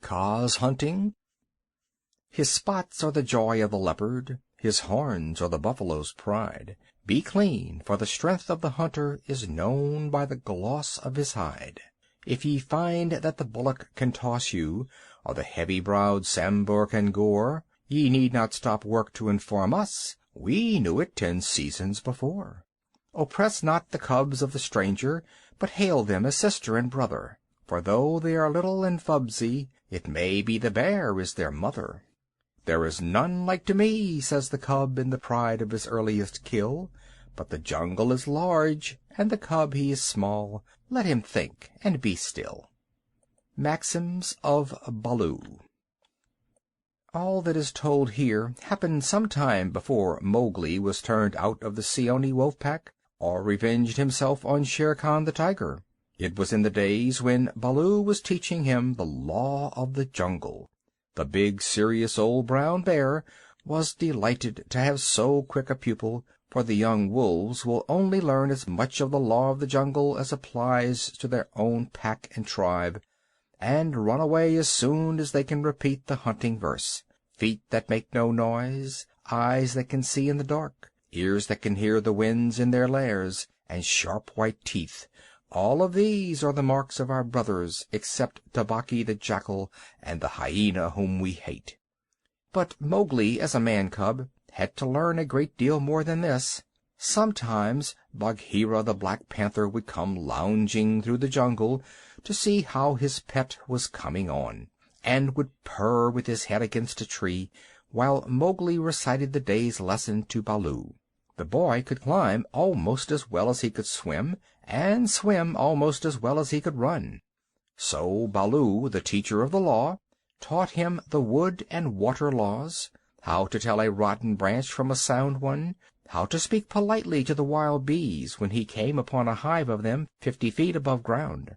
'Cause hunting? His spots are the joy of the leopard, his horns are the buffalo's pride. Be clean, for the strength of the hunter is known by the gloss of his hide. If ye find that the bullock can toss you, or the heavy-browed Sambur can gore, ye need not stop work to inform us, we knew it 10 seasons before. Oppress not the cubs of the stranger, but hail them as sister and brother, for though they are little and fubsy, it may be the bear is their mother. There is none like to me, says the cub in the pride of his earliest kill, but the jungle is large, and the cub he is small, let him think and be still. Maxims of Baloo. All that is told here happened some time before Mowgli was turned out of the Seeonee wolf pack, or revenged himself on Shere Khan the tiger. It was in the days when Baloo was teaching him the law of the jungle. The big, serious old brown bear was delighted to have so quick a pupil, for the young wolves will only learn as much of the law of the jungle as applies to their own pack and tribe, and run away as soon as they can repeat the hunting verse: feet that make no noise, eyes that can see in the dark, ears that can hear the winds in their lairs, and sharp white teeth. All of these are the marks of our brothers, except Tabaqui the jackal and the hyena whom we hate. But Mowgli, as a man-cub, had to learn a great deal more than this. Sometimes Bagheera the Black Panther would come lounging through the jungle to see how his pet was coming on, and would purr with his head against a tree, while Mowgli recited the day's lesson to Baloo. The boy could climb almost as well as he could swim, and swim almost as well as he could run. So Baloo, the teacher of the law, taught him the wood and water laws, how to tell a rotten branch from a sound one, how to speak politely to the wild bees when he came upon a hive of them 50 feet above ground,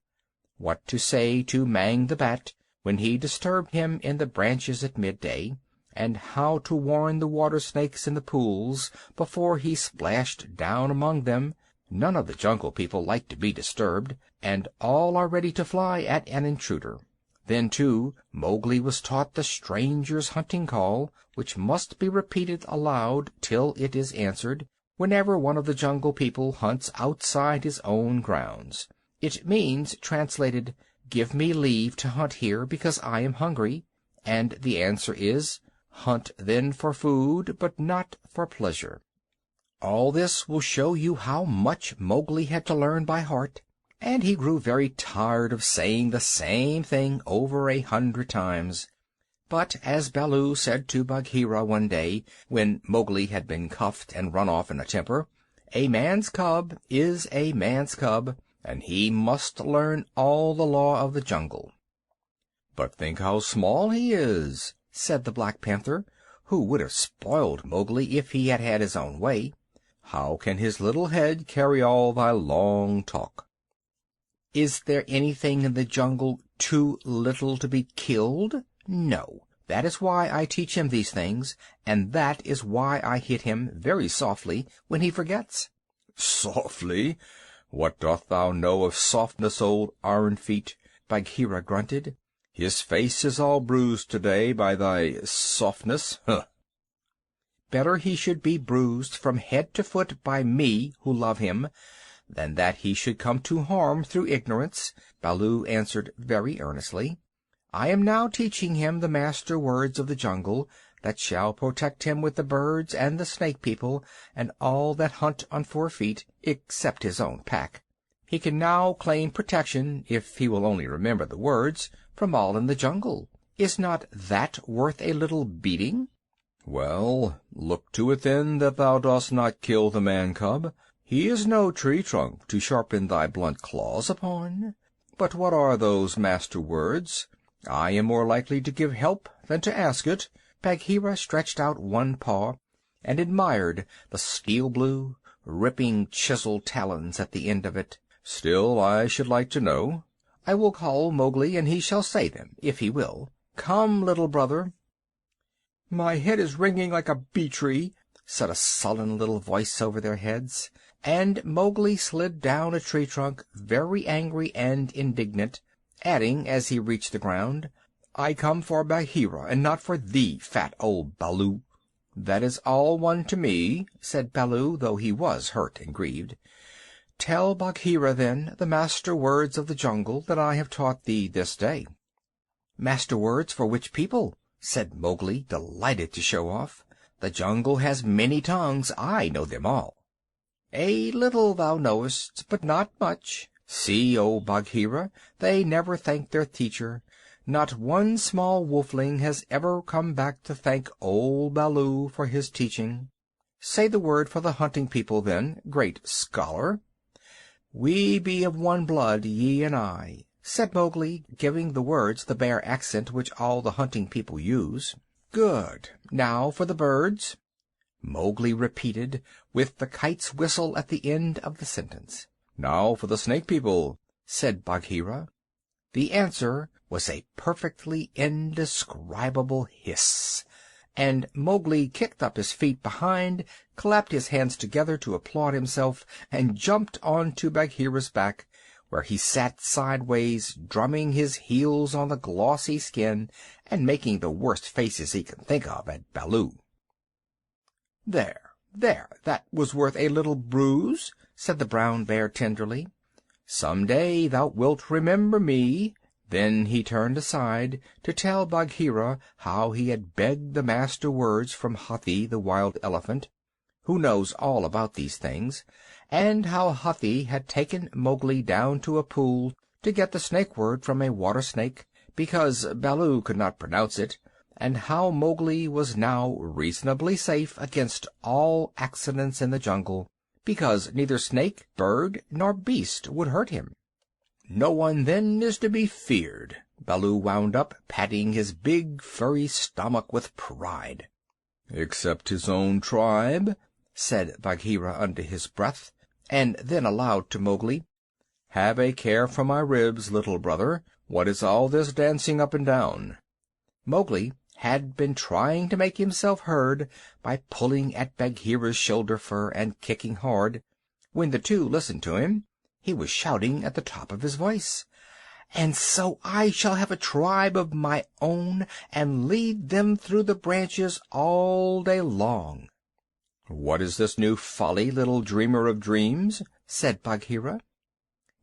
what to say to Mang the bat when he disturbed him in the branches at midday, and how to warn the water snakes in the pools before he splashed down among them. None of the jungle people like to be disturbed, and all are ready to fly at an intruder. Then, too, Mowgli was taught the stranger's hunting call, which must be repeated aloud till it is answered, whenever one of the jungle people hunts outside his own grounds. It means, translated, "Give me leave to hunt here, because I am hungry," and the answer is, "Hunt then for food, but not for pleasure." All this will show you how much Mowgli had to learn by heart, and he grew very tired of saying the same thing over 100 times. But, as Baloo said to Bagheera one day, when Mowgli had been cuffed and run off in a temper, a man's cub is a man's cub, and he must learn all the law of the jungle. "But think how small he is," said the Black Panther, who would have spoiled Mowgli if he had had his own way. "How can his little head carry all thy long talk?" Is there anything in the jungle too little to be killed? No. That is why I teach him these things, and that is why I hit him very softly when he forgets. "Softly? What doth thou know of softness, old Iron Feet?" Bagheera grunted. "His face is all bruised today by thy softness. Huh!" "Better he should be bruised from head to foot by me who love him, than that he should come to harm through ignorance," Baloo answered very earnestly. "I am now teaching him the master words of the jungle, that shall protect him with the birds and the snake people and all that hunt on 4 feet, except his own pack. He can now claim protection, if he will only remember the words, from all in the jungle. Is not that worth a little beating?" "Well, look to it then that thou dost not kill the man-cub. He is no tree trunk to sharpen thy blunt claws upon. But what are those master words? I am more likely to give help than to ask it." Bagheera stretched out one paw and admired the steel-blue, ripping chisel talons at the end of it. "Still, I should like to know." "I will call Mowgli, and he shall say them, if he will. Come, little brother." "My head is ringing like a bee-tree," said a sullen little voice over their heads, and Mowgli slid down a tree trunk, very angry and indignant, adding, as he reached the ground, I come for Bagheera, and not for thee, fat old Baloo." "That is all one to me," said Baloo, though he was hurt and grieved. "Tell Bagheera, then, the master words of the jungle that I have taught thee this day." "Master words for which people?" said Mowgli, delighted to show off. "The jungle has many tongues. I know them all." "A little thou knowest, but not much. See, O Bagheera, they never thank their teacher. Not one small wolfling has ever come back to thank old Baloo for his teaching. Say the word for the hunting people, then, great scholar." "We be of one blood, ye and I," said Mowgli, giving the words the Bear accent which all the hunting people use. "Good. Now for the birds." Mowgli repeated, with the kite's whistle at the end of the sentence. "Now for the Snake people," said Bagheera. The answer was a perfectly indescribable hiss, and Mowgli kicked up his feet behind, clapped his hands together to applaud himself, and jumped on to Bagheera's back, where he sat sideways, drumming his heels on the glossy skin and making the worst faces he could think of at Baloo. "There, there, that was worth a little bruise," said the Brown Bear tenderly. "Some day thou wilt remember me." Then he turned aside to tell Bagheera how he had begged the master words from Hathi the wild elephant, who knows all about these things, and how Hathi had taken Mowgli down to a pool to get the snake word from a water snake, because Baloo could not pronounce it, and how Mowgli was now reasonably safe against all accidents in the jungle, because neither snake, bird, nor beast would hurt him. "No one then is to be feared," Baloo wound up, patting his big furry stomach with pride. "Except his own tribe," said Bagheera under his breath, and then aloud to Mowgli, "Have a care for my ribs, little brother. What is all this dancing up and down?" Mowgli had been trying to make himself heard by pulling at Bagheera's shoulder fur and kicking hard. When the two listened to him, he was shouting at the top of his voice, "And so I shall have a tribe of my own, and lead them through the branches all day long." "What is this new folly, little dreamer of dreams?" said Bagheera.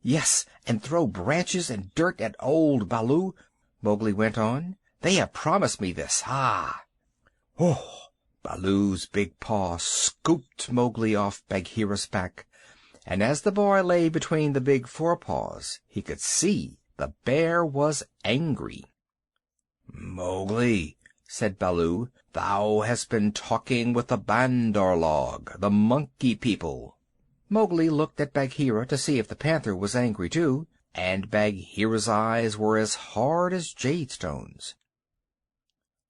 "Yes, and throw branches and dirt at old Baloo," Mowgli went on. "They have promised me this. Ah!" "Oh!" Baloo's big paw scooped Mowgli off Bagheera's back, and as the boy lay between the big forepaws he could see the bear was angry. "Mowgli," said Baloo, "thou hast been talking with the Bandar log, the Monkey People." Mowgli looked at Bagheera to see if the panther was angry too, and Bagheera's eyes were as hard as jadestones.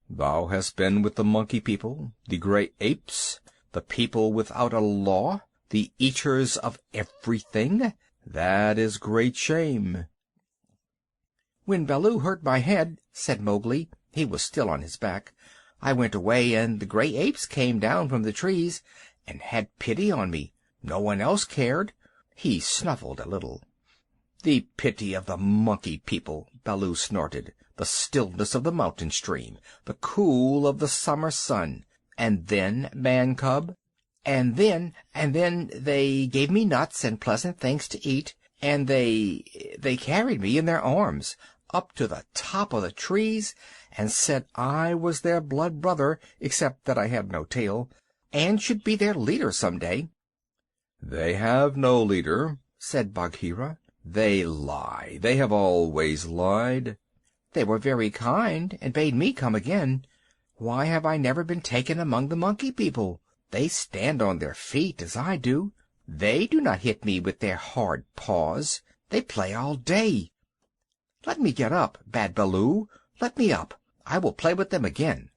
"Thou hast been with the Monkey People, the Gray Apes, the people without a law, the eaters of everything. That is great shame." "When Baloo hurt my head," said Mowgli, he was still on his back, "I went away, and the Gray Apes came down from the trees and had pity on me. No one else cared." He snuffled a little. "The pity of the Monkey People!" Baloo snorted. "The stillness of the mountain stream, the cool of the summer sun. And then, man cub?" And then they gave me nuts and pleasant things to eat, and they carried me in their arms up to the top of the trees, and said I was their blood brother, except that I had no tail, and should be their leader some day." "They have no leader," said Bagheera. "They lie. They have always lied." "They were very kind, and bade me come again. Why have I never been taken among the Monkey People? They stand on their feet, as I do. They do not hit me with their hard paws. They play all day. Let me get up, Bad Baloo. Let me up. I will play with them again."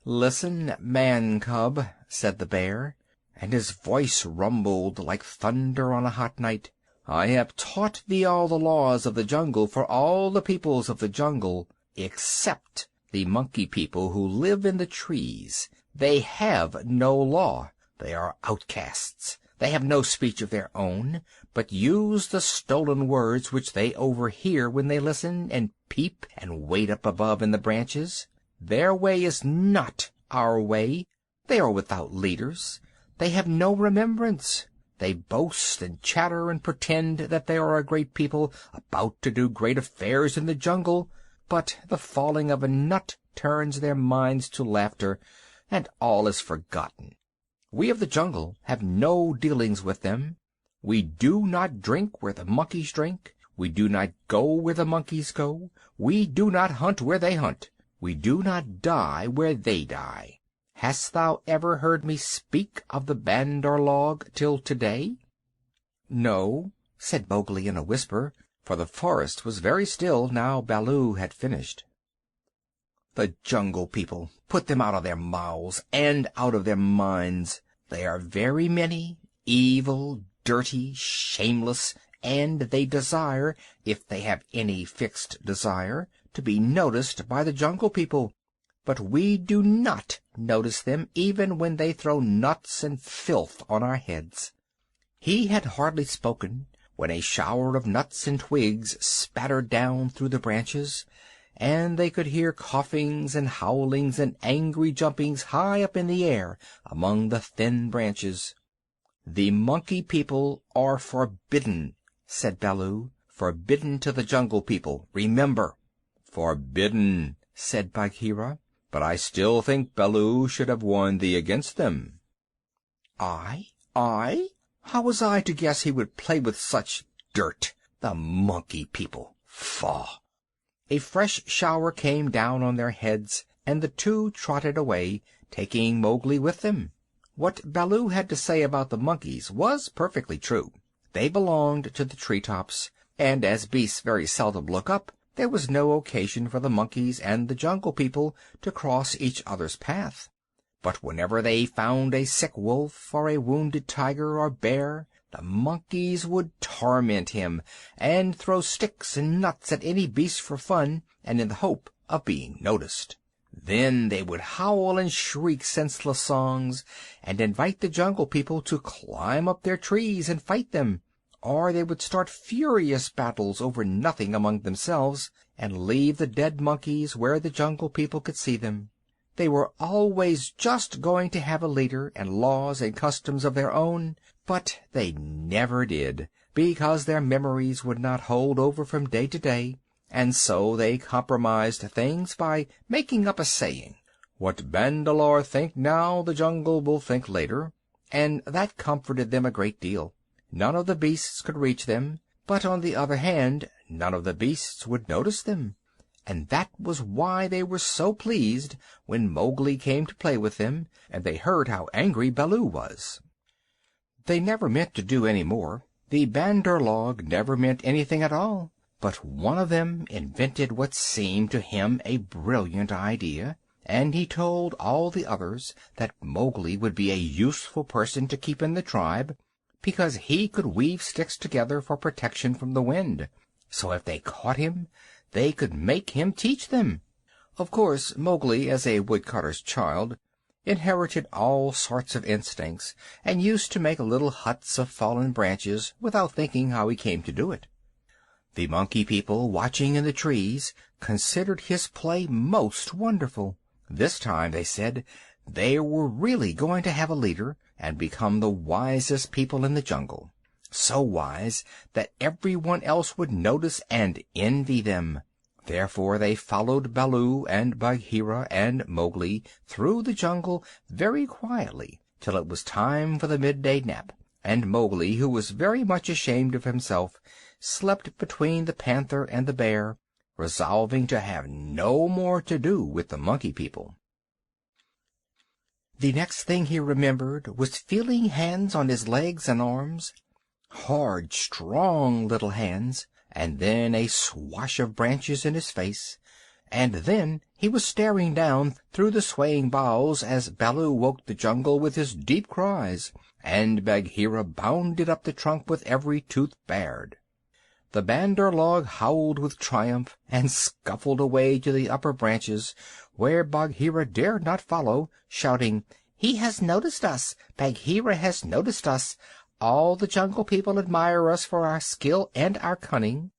"Listen, man cub," said the bear, and his voice rumbled like thunder on a hot night. "I have taught thee all the laws of the jungle for all the peoples of the jungle, except the Monkey People who live in the trees. They have no law. They are outcasts. They have no speech of their own, but use the stolen words which they overhear when they listen and peep and wait up above in the branches. Their way is not our way. They are without leaders. They have no remembrance. They boast and chatter and pretend that they are a great people about to do great affairs in the jungle, but the falling of a nut turns their minds to laughter, and all is forgotten. We of the jungle have no dealings with them. We do not drink where the monkeys drink. We do not go where the monkeys go. We do not hunt where they hunt. We do not die where they die. Hast thou ever heard me speak of the Bandar log till to-day?" "No," said Mowgli in a whisper, for the forest was very still now Baloo had finished. "The jungle people, put them out of their mouths and out of their minds. They are very many, evil, dirty, shameless, and they desire, if they have any fixed desire, to be noticed by the jungle people. But we do not notice them even when they throw nuts and filth on our heads." He had hardly spoken when a shower of nuts and twigs spattered down through the branches, and they could hear coughings and howlings and angry jumpings high up in the air among the thin branches. "The monkey people are forbidden," said Baloo. "Forbidden to the jungle people, remember." "Forbidden," said Bagheera. "But I still think Baloo should have warned thee against them." "I? How was I to guess he would play with such dirt? The monkey people! Faugh!" A fresh shower came down on their heads, and the two trotted away, taking Mowgli with them. What Baloo had to say about the monkeys was perfectly true. They belonged to the tree-tops, and as beasts very seldom look up, there was no occasion for the monkeys and the jungle people to cross each other's path. But whenever they found a sick wolf or a wounded tiger or bear, the monkeys would torment him, and throw sticks and nuts at any beast for fun and in the hope of being noticed. Then they would howl and shriek senseless songs, and invite the jungle people to climb up their trees and fight them, or they would start furious battles over nothing among themselves, and leave the dead monkeys where the jungle people could see them. They were always just going to have a leader and laws and customs of their own, but they never did, because their memories would not hold over from day to day, and so they compromised things by making up a saying, "What Bandar think now, the jungle will think later," and that comforted them a great deal. None of the beasts could reach them, but on the other hand none of the beasts would notice them, and that was why they were so pleased when Mowgli came to play with them, and they heard how angry Baloo was. They never meant to do any more. The Bandar log never meant anything at all, but one of them invented what seemed to him a brilliant idea, and he told all the others that Mowgli would be a useful person to keep in the tribe, because he could weave sticks together for protection from the wind. So if they caught him, they could make him teach them. Of course, Mowgli, as a woodcutter's child, inherited all sorts of instincts, and used to make little huts of fallen branches without thinking how he came to do it. The monkey people, watching in the trees, considered his play most wonderful. This time, they said, they were really going to have a leader, and become the wisest people in the jungle. So wise that everyone else would notice and envy them. Therefore they followed Baloo and Bagheera and Mowgli through the jungle very quietly till it was time for the midday nap, and Mowgli, who was very much ashamed of himself, slept between the panther and the bear, resolving to have no more to do with the monkey people. The next thing he remembered was feeling hands on his legs and arms, hard, strong little hands, and then a swash of branches in his face, and then he was staring down through the swaying boughs as Baloo woke the jungle with his deep cries, and Bagheera bounded up the trunk with every tooth bared. The Bandar log howled with triumph and scuffled away to the upper branches, where Bagheera dared not follow, shouting, "He has noticed us! Bagheera has noticed us! All the jungle people admire us for our skill and our cunning."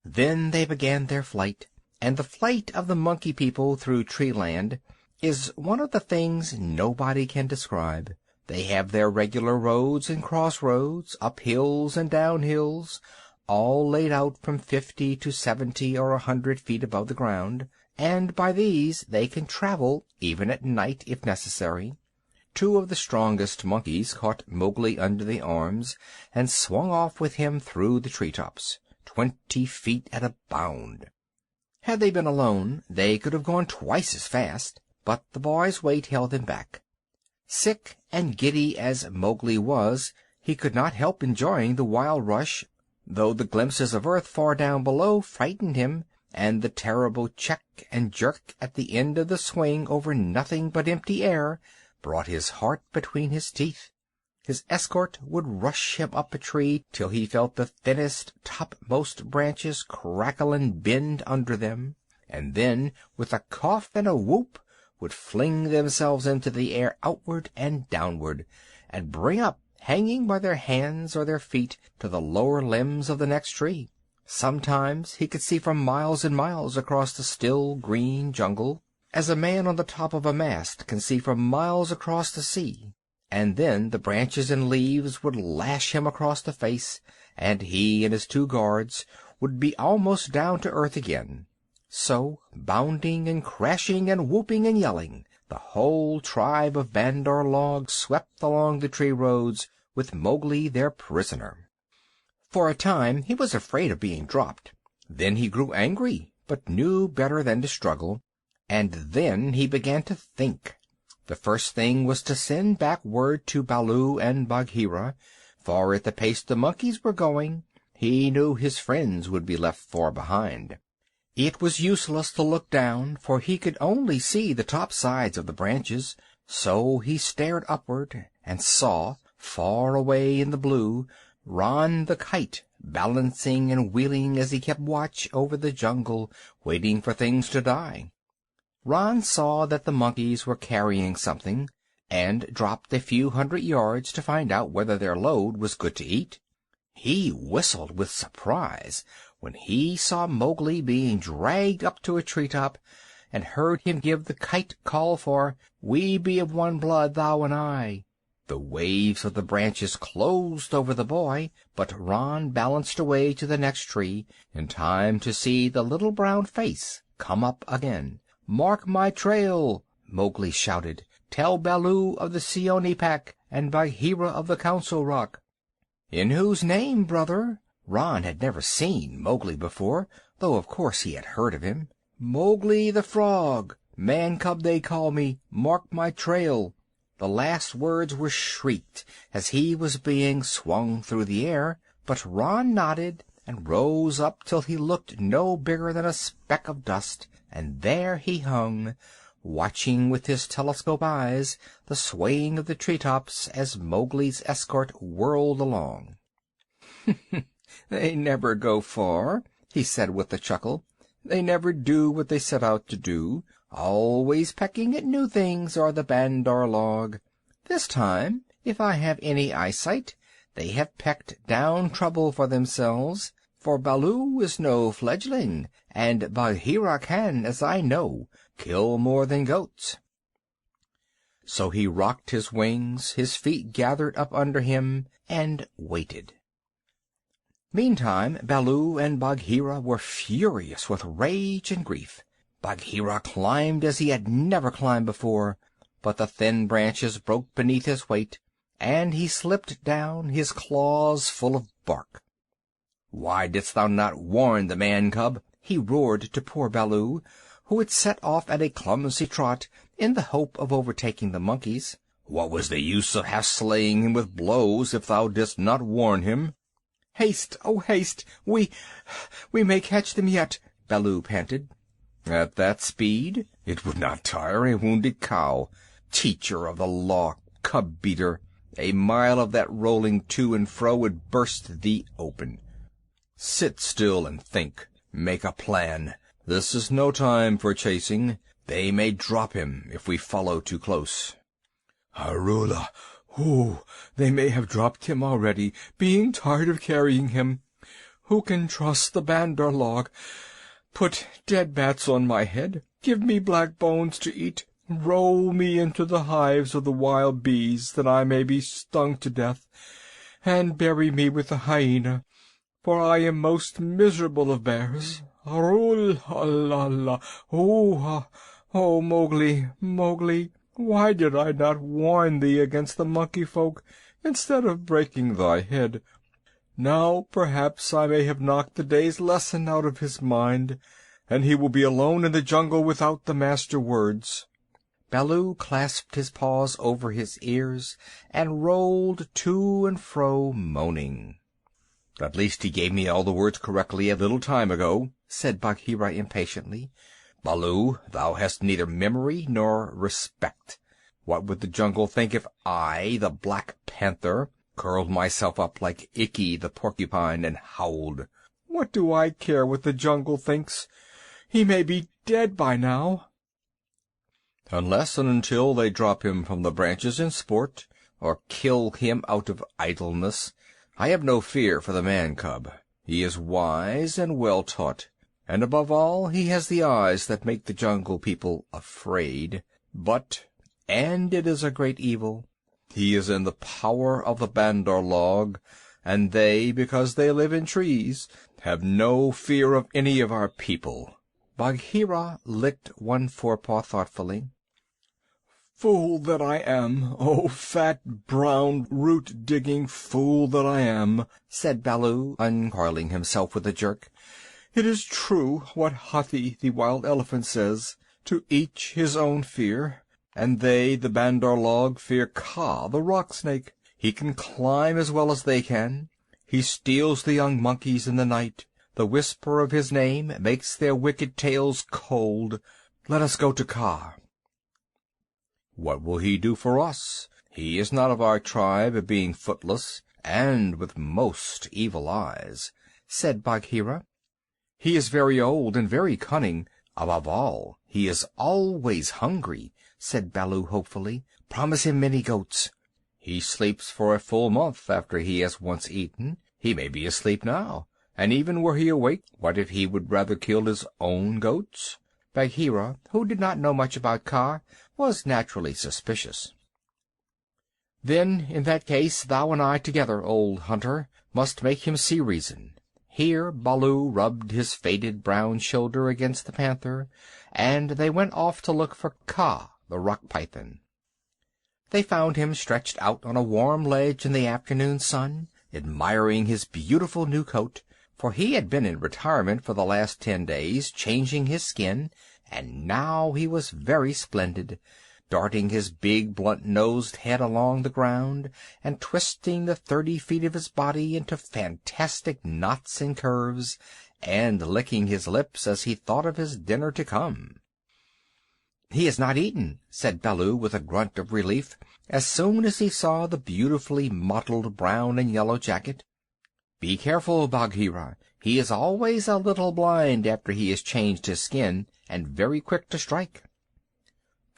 Then they began their flight, and the flight of the monkey people through Treeland is one of the things nobody can describe. They have their regular roads and crossroads, up hills and down hills, all laid out from 50 to 70 or 100 feet above the ground, and by these they can travel even at night if necessary. Two of the strongest monkeys caught Mowgli under the arms and swung off with him through the tree-tops, 20 feet at a bound. Had they been alone, they could have gone twice as fast, but the boy's weight held them back. Sick and giddy as Mowgli was, he could not help enjoying the wild rush, though the glimpses of earth far down below frightened him, and the terrible check and jerk at the end of the swing over nothing but empty air brought his heart between his teeth. His escort would rush him up a tree till he felt the thinnest, topmost branches crackle and bend under them, and then, with a cough and a whoop, would fling themselves into the air outward and downward, and bring up, hanging by their hands or their feet, to the lower limbs of the next tree. Sometimes he could see for miles and miles across the still green jungle, as a man on the top of a mast can see for miles across the sea. And then the branches and leaves would lash him across the face, and he and his two guards would be almost down to earth again. So, bounding and crashing and whooping and yelling, the whole tribe of Bandar log swept along the tree roads with Mowgli their prisoner. For a time he was afraid of being dropped. Then he grew angry, but knew better than to struggle, and then he began to think. The first thing was to send back word to Baloo and Bagheera, for at the pace the monkeys were going, he knew his friends would be left far behind. It was useless to look down, for he could only see the top sides of the branches, so he stared upward and saw, far away in the blue, Ran the Kite, balancing and wheeling as he kept watch over the jungle, waiting for things to die. Ran saw that the monkeys were carrying something, and dropped a few 100 yards to find out whether their load was good to eat. He whistled with surprise when he saw Mowgli being dragged up to a treetop, and heard him give the Kite call for, "We be of one blood, thou and I." The waves of the branches closed over the boy, but Ran balanced away to the next tree, in time to see the little brown face come up again. "Mark my trail!" Mowgli shouted. "Tell Baloo of the Seeonee Pack and Bagheera of the Council Rock." "In whose name, brother?" Ran had never seen Mowgli before, though of course he had heard of him. "Mowgli the Frog. Man cub they call me. Mark my trail." The last words were shrieked as he was being swung through the air, but Ran nodded and rose up till he looked no bigger than a speck of dust, and there he hung, watching with his telescope eyes the swaying of the treetops as Mowgli's escort whirled along. "They never go far," he said with a chuckle. "They never do what they set out to do. Always pecking at new things are the Bandar log. This time, if I have any eyesight, they have pecked down trouble for themselves, for Baloo is no fledgling, and Bagheera can, as I know, kill more than goats." So he rocked his wings, his feet gathered up under him, and waited. Meantime Baloo and Bagheera were furious with rage and grief. Bagheera climbed as he had never climbed before, but the thin branches broke beneath his weight, and he slipped down, his claws full of bark. "Why didst thou not warn the man-cub?" he roared to poor Baloo, who had set off at a clumsy trot in the hope of overtaking the monkeys. "What was the use of half-slaying him with blows if thou didst not warn him?" "Haste, oh haste! We may catch them yet," Baloo panted. "At that speed? It would not tire a wounded cow. Teacher of the law, cub-beater! A mile of that rolling to and fro would burst thee open. Sit still and think. Make a plan. This is no time for chasing. They may drop him if we follow too close." "Harula, "Oh, they may have dropped him already, being tired of carrying him. Who can trust the Bandar log? Put dead bats on my head, give me black bones to eat, roll me into the hives of the wild bees, that I may be stung to death, and bury me with the hyena, for I am most miserable of bears. Arul, Allah, oh, Mowgli, Mowgli, why did I not warn thee against the monkey folk, instead of breaking thy head? Now perhaps I may have knocked the day's lesson out of his mind, and he will be alone in the jungle without the master words." Baloo clasped his paws over his ears and rolled to and fro, moaning. "At least he gave me all the words correctly a little time ago," said Bagheera impatiently. "Baloo, thou hast neither memory nor respect. What would the jungle think if I, the Black Panther, curled myself up like Ikki the Porcupine and howled? What do I care what the jungle thinks? He may be dead by now." "Unless and until they drop him from the branches in sport, or kill him out of idleness, I have no fear for the man-cub. He is wise and well taught, and above all he has the eyes that make the jungle people afraid. But, and it is a great evil, he is in the power of the Bandar log, and they, because they live in trees, have no fear of any of our people." Bagheera licked one forepaw thoughtfully. "Fool that I am! Oh, fat, brown, root-digging fool that I am!" said Baloo, uncoiling himself with a jerk. "It is true what Hathi the Wild Elephant says, to each his own fear. And they, the Bandar log, fear Kaa the Rock Snake. He can climb as well as they can. He steals the young monkeys in the night. The whisper of his name makes their wicked tails cold. Let us go to Kaa." "What will he do for us? He is not of our tribe, being footless, and with most evil eyes," said Bagheera. "He is very old and very cunning. Above all, he is always hungry," said Baloo hopefully. "Promise him many goats." "He sleeps for a full month after he has once eaten. He may be asleep now, and even were he awake, what if he would rather kill his own goats?" Bagheera, who did not know much about Kaa, was naturally suspicious. "Then, in that case, thou and I together, old hunter, must make him see reason." Here Baloo rubbed his faded brown shoulder against the panther, and they went off to look for Kaa the Rock Python. They found him stretched out on a warm ledge in the afternoon sun, admiring his beautiful new coat, for he had been in retirement for the last 10 days, changing his skin, and now he was very splendid, darting his big blunt-nosed head along the ground, and twisting the 30 feet of his body into fantastic knots and curves, and licking his lips as he thought of his dinner to come. "He has not eaten," said Baloo with a grunt of relief, as soon as he saw the beautifully mottled brown and yellow jacket. "Be careful, Bagheera. He is always a little blind after he has changed his skin, and very quick to strike."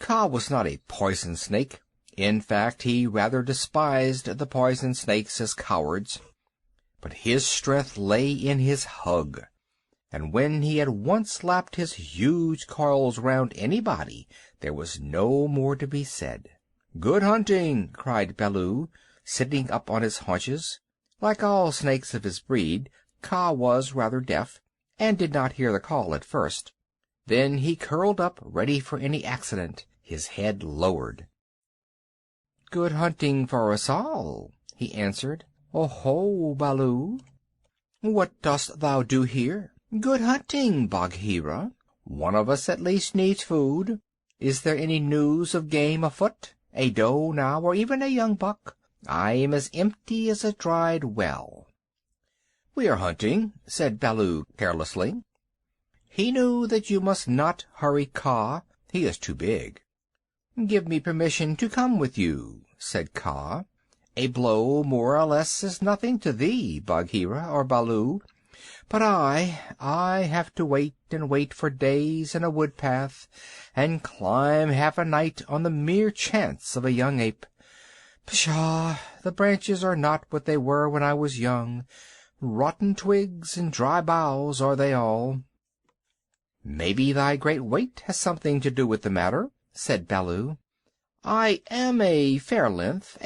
Kaa was not a poison snake. In fact, he rather despised the poison snakes as cowards. But his strength lay in his hug, and when he had once lapped his huge coils round anybody, there was no more to be said. "Good hunting!" cried Baloo, sitting up on his haunches. Like all snakes of his breed, Kaa was rather deaf, and did not hear the call at first. Then he curled up, ready for any accident, his head lowered. "Good hunting for us all," he answered. "Oho, Baloo! What dost thou do here? Good hunting, Bagheera. One of us at least needs food. Is there any news of game afoot? A doe now, or even a young buck? I am as empty as a dried well." "We are hunting," said Baloo carelessly. He knew that you must not hurry Kaa. He is too big. "Give me permission to come with you," said Kaa. "A blow more or less is nothing to thee, Bagheera or Baloo, but I have to wait and wait for days in a wood path, and climb half a night on the mere chance of a young ape. Pshaw! The branches are not what they were when I was young. Rotten twigs and dry boughs are they all." "Maybe thy great weight has something to do with the matter," said Baloo. "I am a fair length,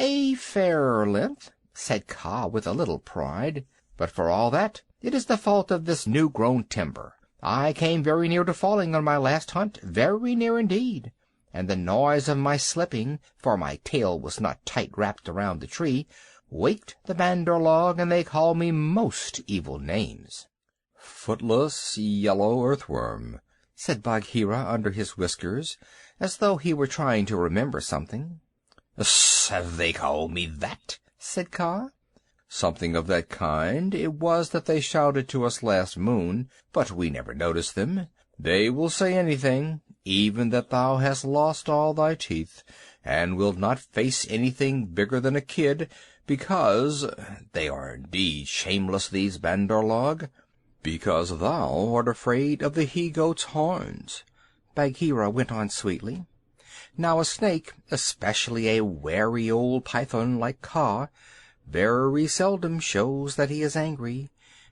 said Kaa with a little pride. "But for all that, it is the fault of this new-grown timber. I came very near to falling on my last hunt, very near indeed, and the noise of my slipping, for my tail was not tight wrapped around the tree, waked the Bandar log, and they called me most evil names." "Footless yellow earthworm," said Bagheera under his whiskers, as though he were trying to remember something. "Have they called me that?" said Kaa. "Something of that kind it was that they shouted to us last moon, but we never noticed them. They will say anything, even that thou hast lost all thy teeth, and wilt not face anything bigger than a kid, because they are indeed shameless, these Bandar log, because thou art afraid of the he-goat's horns," Bagheera went on sweetly. Now a snake, especially a wary old python like Kaa, very seldom shows that he is angry,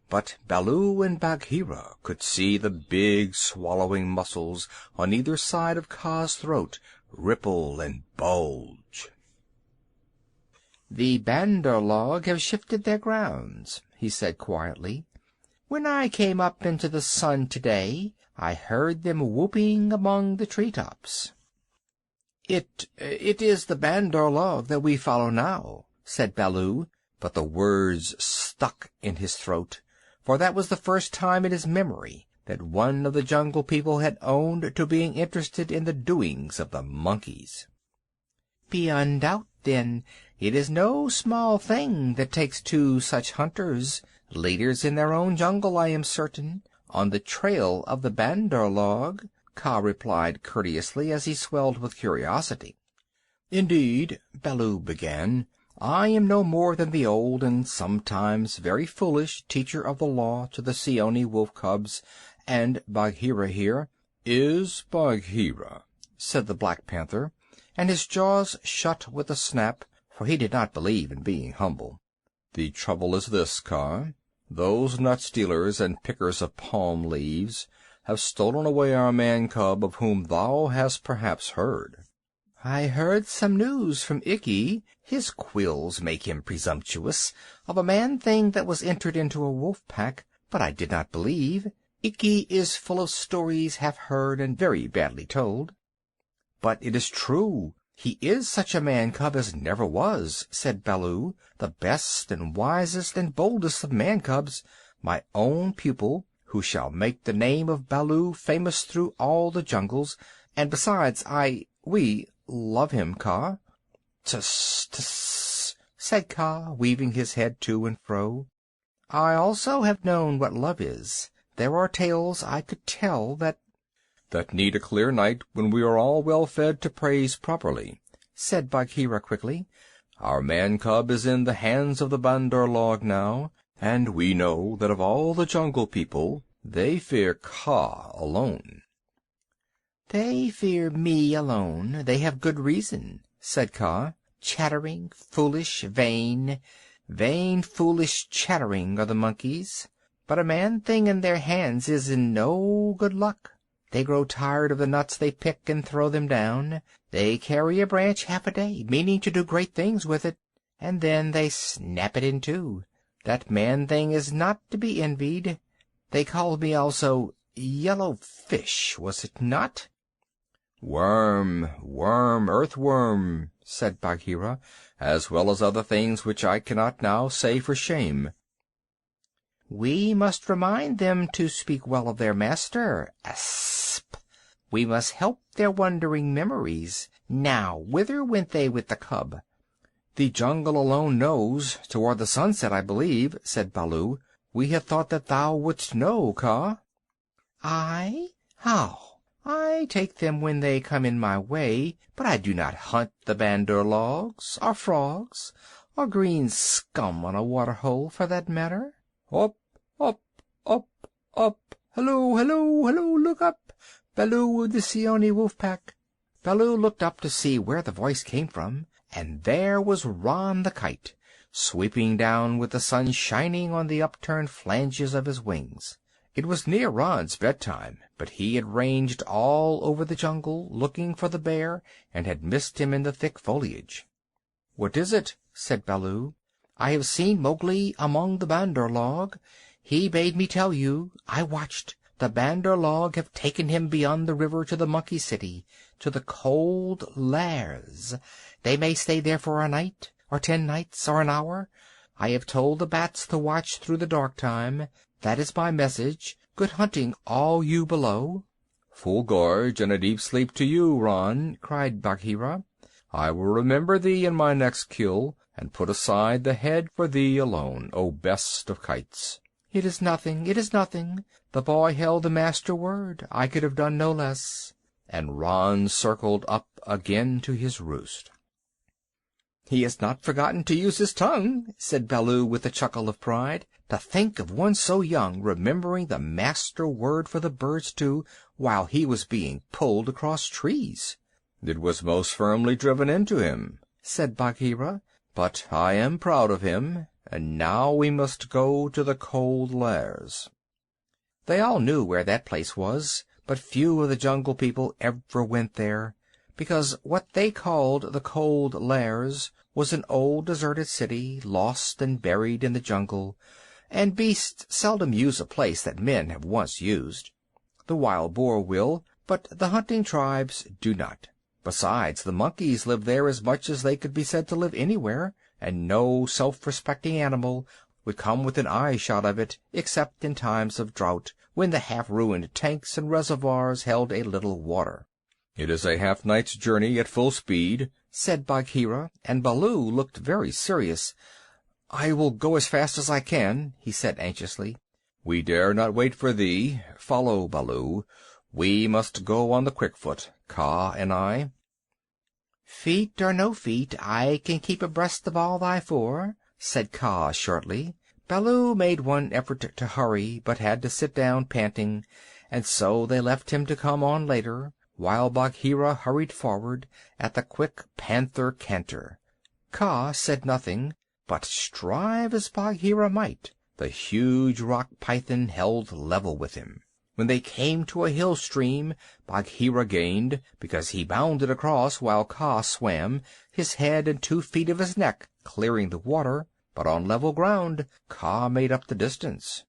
but Baloo and Bagheera could see the big swallowing muscles on either side of Kaa's throat ripple and bulge. "The Bandar log have shifted their grounds," he said quietly. "When I came up into the sun today, I heard them whooping among the tree-tops." It is the Bandar log that we follow now," said Baloo, but the words stuck in his throat, for that was the first time in his memory that one of the Jungle People had owned to being interested in the doings of the monkeys. "Beyond doubt, then, it is no small thing that takes two such hunters, leaders in their own jungle, I am certain, on the trail of the Bandar log," Kaa replied courteously, as he swelled with curiosity. "Indeed," Baloo began, "I am no more than the old and sometimes very foolish teacher of the law to the Seeonee wolf cubs, and Bagheera here—" "Is Bagheera," said the Black Panther, and his jaws shut with a snap, for he did not believe in being humble. "The trouble is this, Kaa. Those nut-stealers and pickers of palm leaves have stolen away our man-cub, of whom thou hast perhaps heard." "I heard some news from Ikki. His quills make him presumptuous, of a man-thing that was entered into a wolf-pack, but I did not believe. Ikki is full of stories half heard and very badly told." "But it is true. He is such a man-cub as never was," said Baloo, "the best and wisest and boldest of man-cubs, my own pupil, who shall make the name of Baloo famous through all the jungles, and besides we love him, Kaa." "Tss, tss," said Kaa, weaving his head to and fro. "I also have known what love is. There are tales I could tell that—" "That need a clear night when we are all well fed to praise properly," said Bagheera quickly. "Our man-cub is in the hands of the Bandar log now, and we know that of all the Jungle People they fear Kaa alone." "They fear me alone. They have good reason," said Kaa. "Chattering, foolish, vain. Vain, foolish, chattering are the monkeys. But a man-thing in their hands is in no good luck. They grow tired of the nuts they pick and throw them down. They carry a branch half a day, meaning to do great things with it, and then they snap it in two. That man-thing is not to be envied. They called me also Yellow Fish, was it not?" "Worm, earthworm," said Bagheera, "as well as other things which I cannot now say for shame." "We must remind them to speak well of their master. Asp! We must help their wandering memories. Now, whither went they with the cub?" "The jungle alone knows. Toward the sunset, I believe," said Baloo. "We had thought that thou wouldst know, Kaa." "I? How? I take them when they come in my way, but I do not hunt the Bandar logs, or frogs, or green scum on a water-hole, for that matter." "Up, up, up, up! Hello, hello, hello! Look up! Baloo of the Seeonee wolf pack!" Baloo looked up to see where the voice came from, and there was Ron the kite, sweeping down with the sun shining on the upturned flanges of his wings. It was near Ron's bedtime, but he had ranged all over the jungle, looking for the bear, and had missed him in the thick foliage. "What is it?" said Baloo. "I have seen Mowgli among the Bandar log. He bade me tell you. I watched. The Bandar log have taken him beyond the river to the monkey city, to the Cold Lairs. They may stay there for a night, or 10 nights, or an hour. I have told the bats to watch through the dark time. That is my message. Good hunting, all you below." "Full gorge and a deep sleep to you, Ron," cried Bagheera. "I will remember thee in my next kill, and put aside the head for thee alone, O best of kites." "It is nothing, it is nothing. The boy held the master word. I could have done no less." And Ron circled up again to his roost. "He has not forgotten to use his tongue," said Baloo with a chuckle of pride. "To think of one so young remembering the master word for the birds too, while he was being pulled across trees." "It was most firmly driven into him," said Bagheera. "But I am proud of him. And now we must go to the Cold Lairs." They all knew where that place was, but few of the jungle people ever went there, because what they called the Cold Lairs was an old deserted city, lost and buried in the jungle, and beasts seldom use a place that men have once used. The wild boar will, but the hunting tribes do not. Besides, the monkeys lived there as much as they could be said to live anywhere, and no self-respecting animal would come within eye-shot of it, except in times of drought, when the half-ruined tanks and reservoirs held a little water. "It is a half-night's journey at full speed," said Bagheera, and Baloo looked very serious. "I will go as fast as I can," he said anxiously. "We dare not wait for thee. Follow, Baloo. We must go on the quick foot, Kaa and I." "Feet or no feet, I can keep abreast of all thy four," said Kaa shortly. Baloo made one effort to hurry, but had to sit down panting, and so they left him to come on later, while Bagheera hurried forward at the quick panther canter. Kaa said nothing, but strive as Bagheera might, the huge rock python held level with him. When they came to a hill stream, Bagheera gained, because he bounded across while Kaa swam, his head and 2 feet of his neck clearing the water, but on level ground Kaa made up the distance.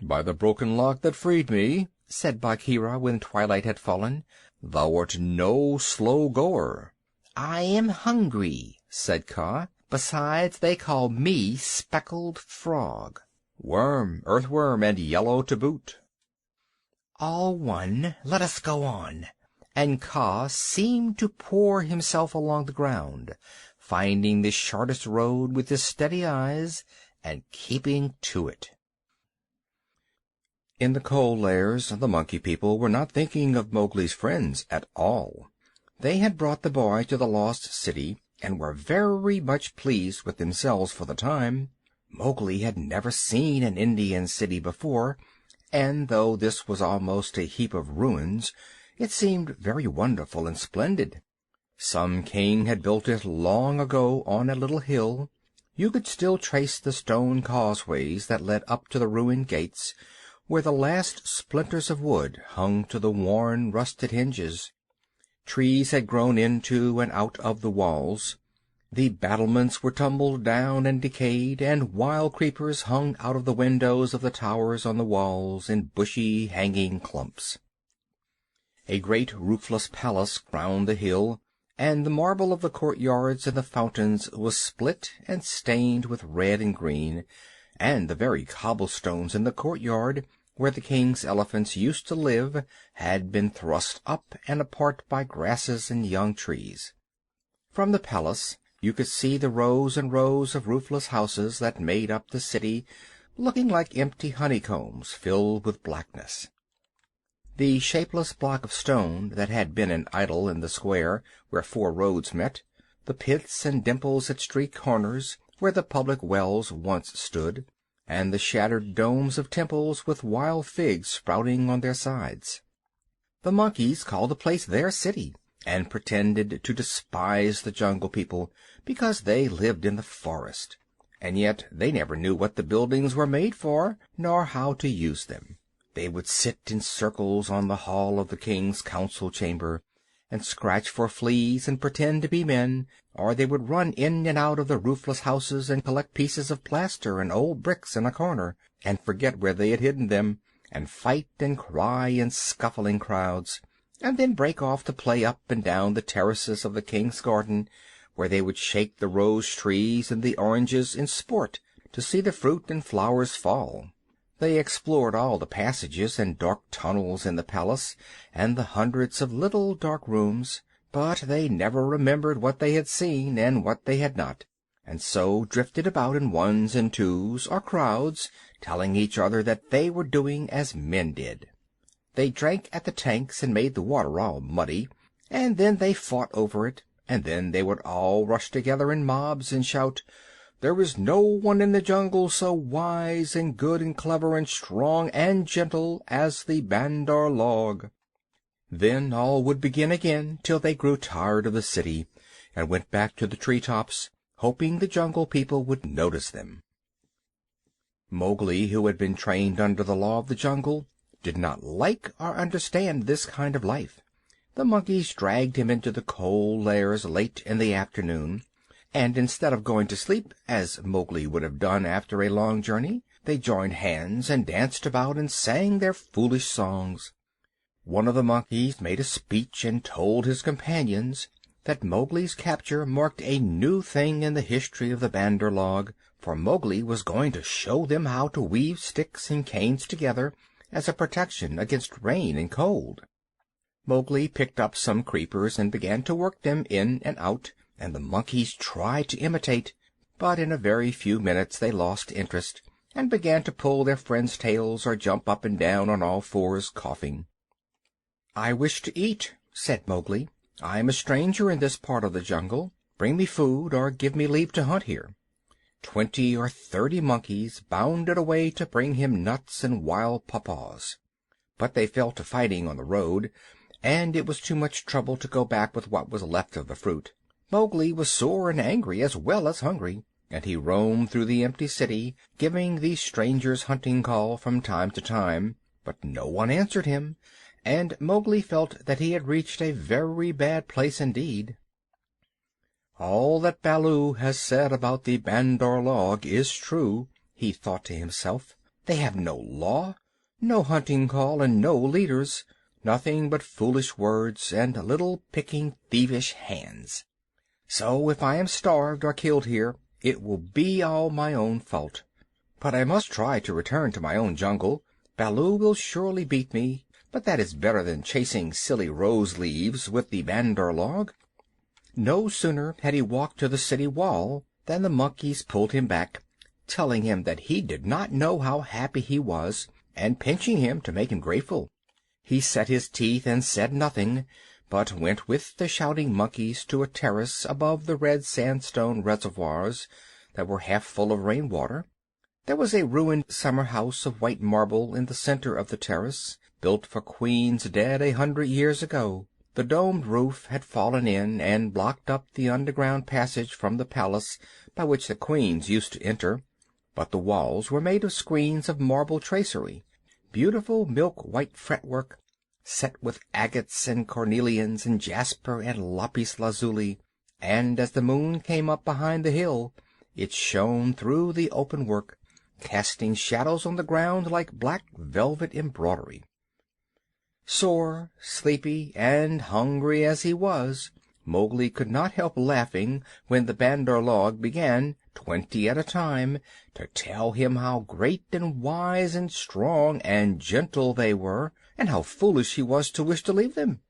"By the broken lock that freed me," said Bagheera when twilight had fallen, "thou art no slow goer." "I am hungry," said Kaa. "Besides, they call me Speckled Frog." "Worm, earthworm, and yellow to boot." "All one. Let us go on." And Kaa seemed to pour himself along the ground, finding the shortest road with his steady eyes and keeping to it. In the Cold Lairs the Monkey People were not thinking of Mowgli's friends at all. They had brought the boy to the lost city, and were very much pleased with themselves for the time. Mowgli had never seen an Indian city before, and though this was almost a heap of ruins, it seemed very wonderful and splendid. Some king had built it long ago on a little hill. You could still trace the stone causeways that led up to the ruined gates, where the last splinters of wood hung to the worn, rusted hinges. Trees had grown into and out of the walls. The battlements were tumbled down and decayed, and wild creepers hung out of the windows of the towers on the walls in bushy, hanging clumps. A great roofless palace crowned the hill, and the marble of the courtyards and the fountains was split and stained with red and green, and the very cobblestones in the courtyard, where the king's elephants used to live, had been thrust up and apart by grasses and young trees. From the palace you could see the rows and rows of roofless houses that made up the city, looking like empty honeycombs filled with blackness. The shapeless block of stone that had been an idol in the square where 4 roads met, the pits and dimples at street corners where the public wells once stood, and the shattered domes of temples with wild figs sprouting on their sides. The monkeys called the place their city, and pretended to despise the Jungle People because they lived in the forest. And yet they never knew what the buildings were made for, nor how to use them. They would sit in circles on the hall of the king's council chamber, and scratch for fleas and pretend to be men, or they would run in and out of the roofless houses and collect pieces of plaster and old bricks in a corner, and forget where they had hidden them, and fight and cry in scuffling crowds, and then break off to play up and down the terraces of the king's garden, where they would shake the rose trees and the oranges in sport to see the fruit and flowers fall. They explored all the passages and dark tunnels in the palace, and the hundreds of little dark rooms, but they never remembered what they had seen and what they had not, and so drifted about in ones and twos or crowds, telling each other that they were doing as men did. They drank at the tanks and made the water all muddy, and then they fought over it, and then they would all rush together in mobs and shout, "There is no one in the jungle so wise and good and clever and strong and gentle as the Bandar log." Then all would begin again till they grew tired of the city and went back to the tree-tops, hoping the Jungle People would notice them. Mowgli, who had been trained under the law of the jungle, did not like or understand this kind of life. The monkeys dragged him into the Cold Lairs late in the afternoon, and instead of going to sleep, as Mowgli would have done after a long journey, they joined hands and danced about and sang their foolish songs. One of the monkeys made a speech and told his companions that Mowgli's capture marked a new thing in the history of the Bandar log, for Mowgli was going to show them how to weave sticks and canes together as a protection against rain and cold. Mowgli picked up some creepers and began to work them in and out, and the monkeys tried to imitate, but in a very few minutes they lost interest and began to pull their friends' tails or jump up and down on all fours, coughing. "I wish to eat," said Mowgli. "I am a stranger in this part of the jungle. Bring me food, or give me leave to hunt here." 20 or 30 monkeys bounded away to bring him nuts and wild pawpaws, but they fell to fighting on the road, and it was too much trouble to go back with what was left of the fruit. Mowgli was sore and angry as well as hungry, and he roamed through the empty city, giving the stranger's hunting call from time to time, but no one answered him, and Mowgli felt that he had reached a very bad place indeed. "All that Baloo has said about the Bandar log is true," he thought to himself. "They have no law, no hunting call, and no leaders. Nothing but foolish words and little picking thievish hands. So if I am starved or killed here, it will be all my own fault. But I must try to return to my own jungle. Baloo will surely beat me, but that is better than chasing silly rose leaves with the Bandar log." No sooner had he walked to the city wall than the monkeys pulled him back, telling him that he did not know how happy he was, and pinching him to make him grateful. He set his teeth and said nothing, but went with the shouting monkeys to a terrace above the red sandstone reservoirs that were half full of rain-water. There was a ruined summer house of white marble in the center of the terrace, built for queens dead 100 years ago. The domed roof had fallen in and blocked up the underground passage from the palace by which the queens used to enter, but the walls were made of screens of marble tracery, beautiful milk-white fretwork, set with agates and cornelians and jasper and lapis lazuli, and as the moon came up behind the hill, it shone through the open work, casting shadows on the ground like black velvet embroidery. Sore, sleepy, and hungry as he was, Mowgli could not help laughing when the Bandar log began, 20 at a time, to tell him how great and wise and strong and gentle they were, and how foolish he was to wish to leave them.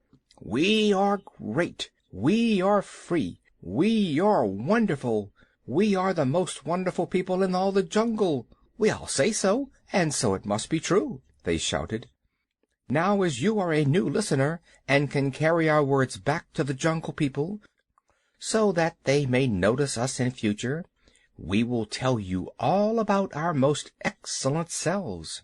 "We are great. We are free. We are wonderful. We are the most wonderful people in all the jungle. We all say so, and so it must be true," they shouted. "Now, as you are a new listener, and can carry our words back to the Jungle People, so that they may notice us in future, we will tell you all about our most excellent selves."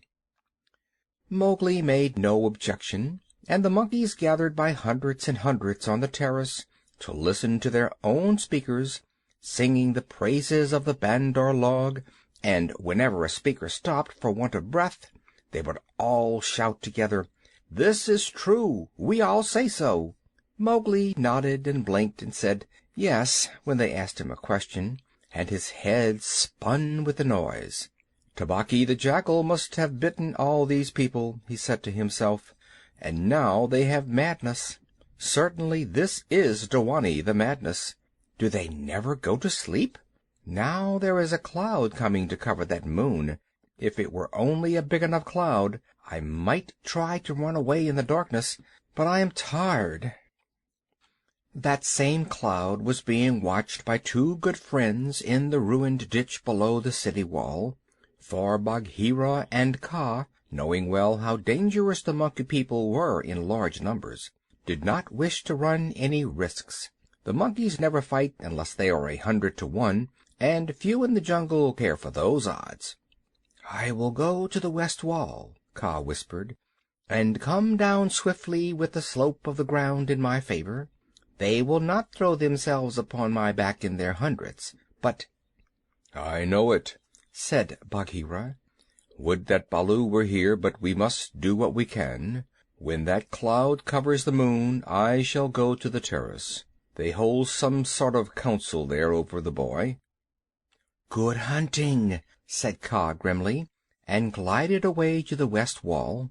Mowgli made no objection, and the monkeys gathered by hundreds and hundreds on the terrace to listen to their own speakers singing the praises of the Bandar log, and whenever a speaker stopped for want of breath, they would all shout together, "This is true, we all say so." Mowgli nodded and blinked and said yes when they asked him a question, and his head spun with the noise. "Tabaqui the Jackal must have bitten all these people," he said to himself, "and now they have madness. Certainly this is Dewani, the madness. Do they never go to sleep? Now there is a cloud coming to cover that moon. If it were only a big enough cloud, I might try to run away in the darkness, but I am tired." That same cloud was being watched by two good friends in the ruined ditch below the city wall, for Bagheera and Kaa, knowing well how dangerous the Monkey People were in large numbers, did not wish to run any risks. The monkeys never fight unless they are 100 to 1, and few in the jungle care for those odds. "I will go to the west wall," Kaa whispered, "and come down swiftly with the slope of the ground in my favor. They will not throw themselves upon my back in their hundreds, but—" "I know it," said Bagheera. "Would that Baloo were here, but we must do what we can. When that cloud covers the moon, I shall go to the terrace. They hold some sort of council there over the boy." "Good hunting," said Kaa grimly, and glided away to the west wall.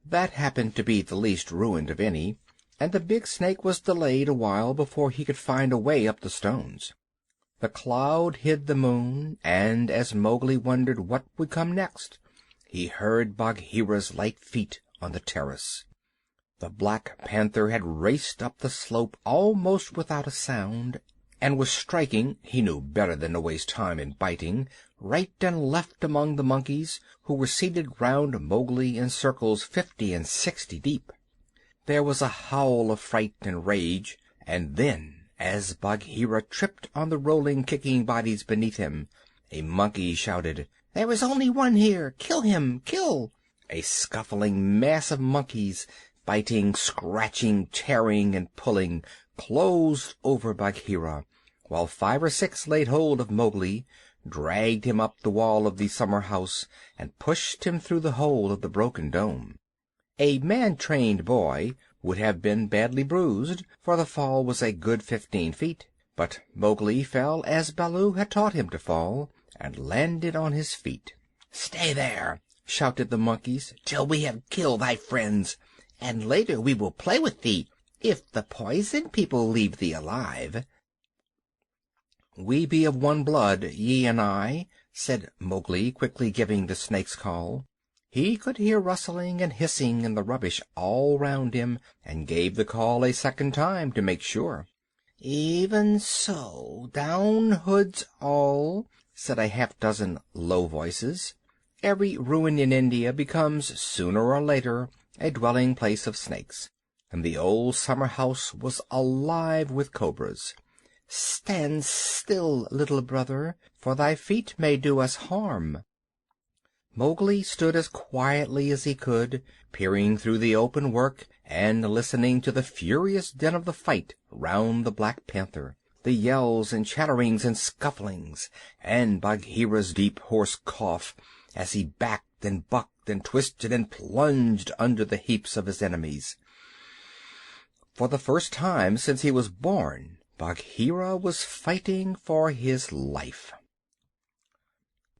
That happened to be the least ruined of any, and the big snake was delayed a while before he could find a way up the stones. The cloud hid the moon, and as Mowgli wondered what would come next, he heard Bagheera's light feet on the terrace. The Black Panther had raced up the slope almost without a sound, and was striking, he knew better than to waste time in biting, right and left among the monkeys, who were seated round Mowgli in circles 50 and 60 deep. There was a howl of fright and rage, and then, as Bagheera tripped on the rolling, kicking bodies beneath him, a monkey shouted, "There is only one here! Kill him! Kill!" A scuffling mass of monkeys, biting, scratching, tearing, and pulling, closed over Bagheera, while 5 or 6 laid hold of Mowgli, dragged him up the wall of the summer house, and pushed him through the hole of the broken dome. A man-trained boy would have been badly bruised, for the fall was a good 15 feet, but Mowgli fell as Baloo had taught him to fall, and landed on his feet. "Stay there," shouted the monkeys, "till we have killed thy friends, and later we will play with thee, if the Poison People leave thee alive." "We be of one blood, ye and I," said Mowgli, quickly giving the snake's call. He could hear rustling and hissing in the rubbish all round him, and gave the call a second time to make sure. "Even so, down hoods all," said a half-dozen low voices. Every ruin in India becomes, sooner or later, a dwelling-place of snakes, and the old summer house was alive with cobras. "Stand still, little brother, for thy feet may do us harm." Mowgli stood as quietly as he could, peering through the open work and listening to the furious din of the fight round the Black Panther, the yells and chatterings and scufflings, and Bagheera's deep hoarse cough as he backed and bucked and twisted and plunged under the heaps of his enemies. For the first time since he was born, Bagheera was fighting for his life.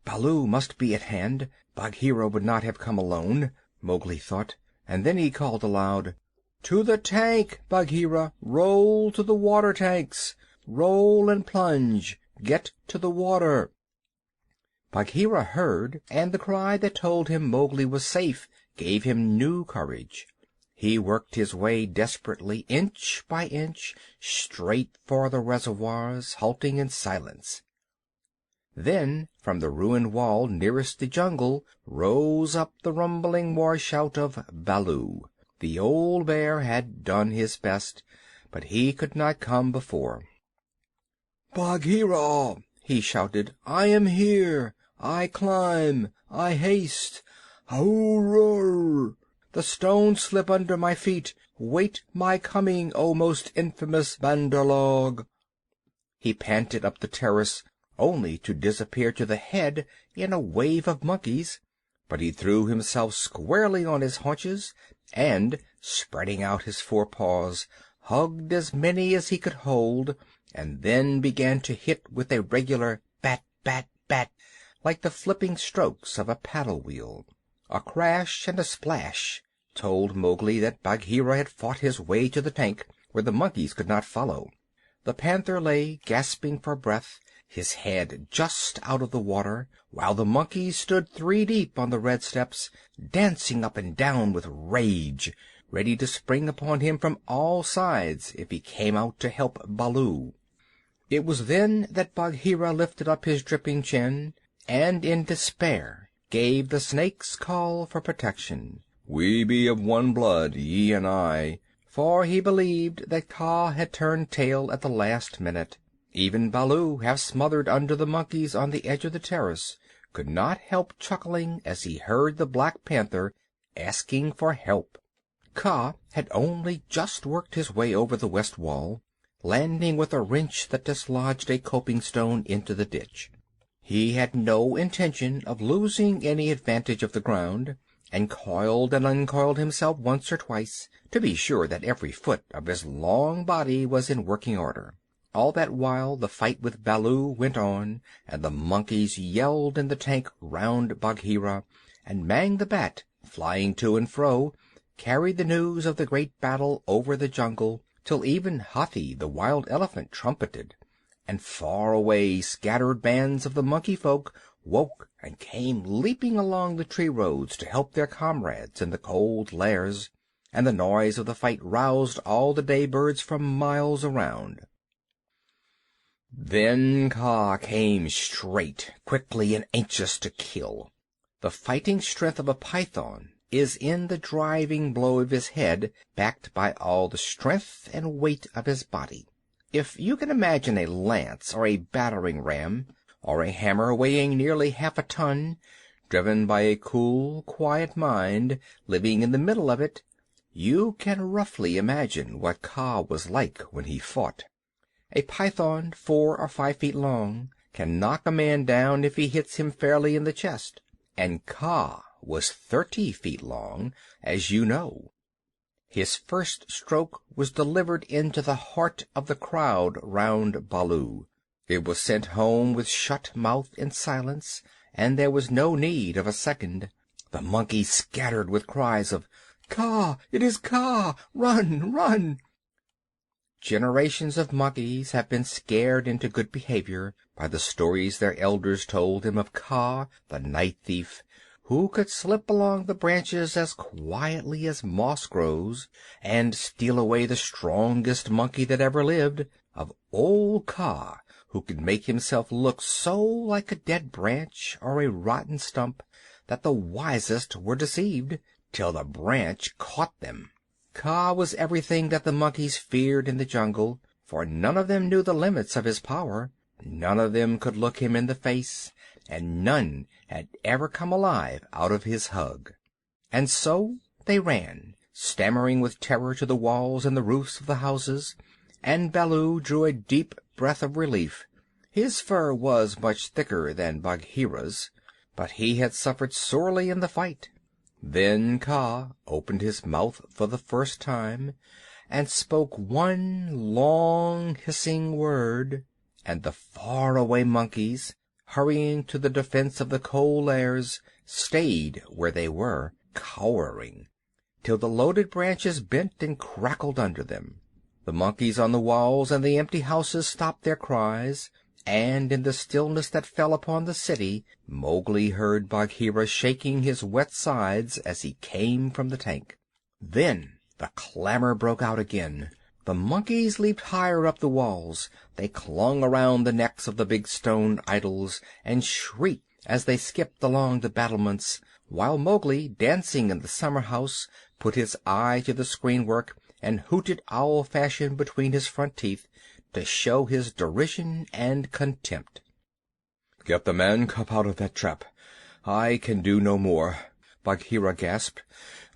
Baloo must be at hand. Bagheera would not have come alone, Mowgli thought, and then he called aloud, "To the tank, Bagheera! Roll to the water tanks! Roll and plunge! Get to the water!" Bagheera heard, and the cry that told him Mowgli was safe gave him new courage. He worked his way desperately, inch by inch, straight for the reservoirs, halting in silence. Then from the ruined wall nearest the jungle rose up the rumbling war shout of Baloo. The old bear had done his best, but he could not come before. "Bagheera!" he shouted. "I am here! I climb! I haste! Hoorr!" The stones slip under my feet. Wait my coming, O most infamous Bandar log." He panted up the terrace, only to disappear to the head in a wave of monkeys, but he threw himself squarely on his haunches, and, spreading out his forepaws, hugged as many as he could hold, and then began to hit with a regular bat, bat, bat, like the flipping strokes of a paddle-wheel. A crash and a splash told Mowgli that Bagheera had fought his way to the tank, where the monkeys could not follow. The panther lay gasping for breath, his head just out of the water, while the monkeys stood 3 deep on the red steps, dancing up and down with rage, ready to spring upon him from all sides if he came out to help Baloo. It was then that Bagheera lifted up his dripping chin, and in despair gave the snake's call for protection. "We be of one blood, ye and I," for he believed that Kaa had turned tail at the last minute. Even Baloo, half smothered under the monkeys on the edge of the terrace, could not help chuckling as he heard the Black Panther asking for help. Kaa had only just worked his way over the west wall, landing with a wrench that dislodged a coping stone into the ditch. He had no intention of losing any advantage of the ground, and coiled and uncoiled himself once or twice to be sure that every foot of his long body was in working order. All that while the fight with Baloo went on, and the monkeys yelled in the tank round Bagheera, and Mang the Bat, flying to and fro, carried the news of the great battle over the jungle, till even Hathi the wild elephant trumpeted, and far away scattered bands of the monkey folk woke and came leaping along the tree roads to help their comrades in the Cold Lairs, and the noise of the fight roused all the day birds from miles around. Then Kaa came straight, quickly and anxious to kill. The fighting strength of a python is in the driving blow of his head, backed by all the strength and weight of his body. If you can imagine a lance or a battering ram, or a hammer weighing nearly half a ton, driven by a cool, quiet mind living in the middle of it, you can roughly imagine what Kaa was like when he fought. A python 4 or 5 feet long can knock a man down if he hits him fairly in the chest, and Kaa was 30 feet long, as you know. His first stroke was delivered into the heart of the crowd round Baloo. It was sent home with shut mouth in silence, and there was no need of a second. The monkeys scattered with cries of "Kaa! It is Kaa! Run! Run!" Generations of monkeys have been scared into good behavior by the stories their elders told them of Kaa, the night thief, who could slip along the branches as quietly as moss grows, and steal away the strongest monkey that ever lived, of old Kaa, who could make himself look so like a dead branch or a rotten stump that the wisest were deceived, till the branch caught them. Kaa was everything that the monkeys feared in the jungle, for none of them knew the limits of his power, none of them could look him in the face, and none had ever come alive out of his hug. And so they ran, stammering with terror, to the walls and the roofs of the houses, and Baloo drew a deep breath of relief. His fur was much thicker than Bagheera's, but he had suffered sorely in the fight. Then Kaa opened his mouth for the first time, and spoke one long hissing word, and the far-away monkeys, hurrying to the defense of the Cold Lairs, stayed where they were, cowering, till the loaded branches bent and crackled under them. The monkeys on the walls and the empty houses stopped their cries, and in the stillness that fell upon the city Mowgli heard Bagheera shaking his wet sides as he came from the tank. Then the clamor broke out again. The monkeys leaped higher up the walls. They clung around the necks of the big stone idols and shrieked as they skipped along the battlements, while Mowgli, dancing in the summer house, put his eye to the screen-work and hooted owl-fashion between his front teeth to show his derision and contempt. "Get the man cub out of that trap. I can do no more. Bagheera gasped.